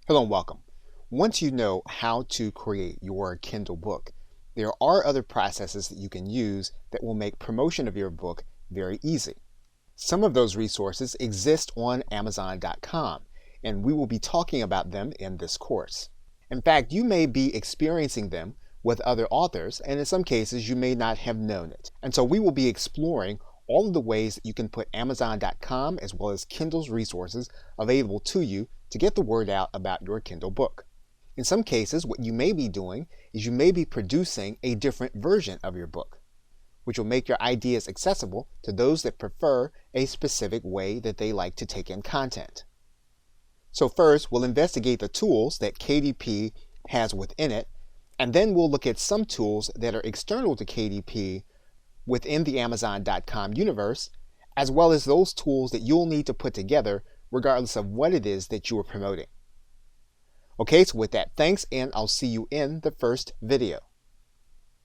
Hello and welcome. Once you know how to create your Kindle book, there are other processes that you can use that will make promotion of your book very easy. Some of those resources exist on Amazon.com, and we will be talking about them in this course. In fact, you may be experiencing them with other authors, and in some cases you may not have known it. And so we will be exploring all of the ways that you can put Amazon.com as well as Kindle's resources available to you to get the word out about your Kindle book. In some cases, what you may be doing is you may be producing a different version of your book, which will make your ideas accessible to those that prefer a specific way that they like to take in content. So first, we'll investigate the tools that KDP has within it, and then we'll look at some tools that are external to KDP within the Amazon.com universe, as well as those tools that you'll need to put together regardless of what it is that you are promoting. Okay, so with that, thanks, and I'll see you in the first video.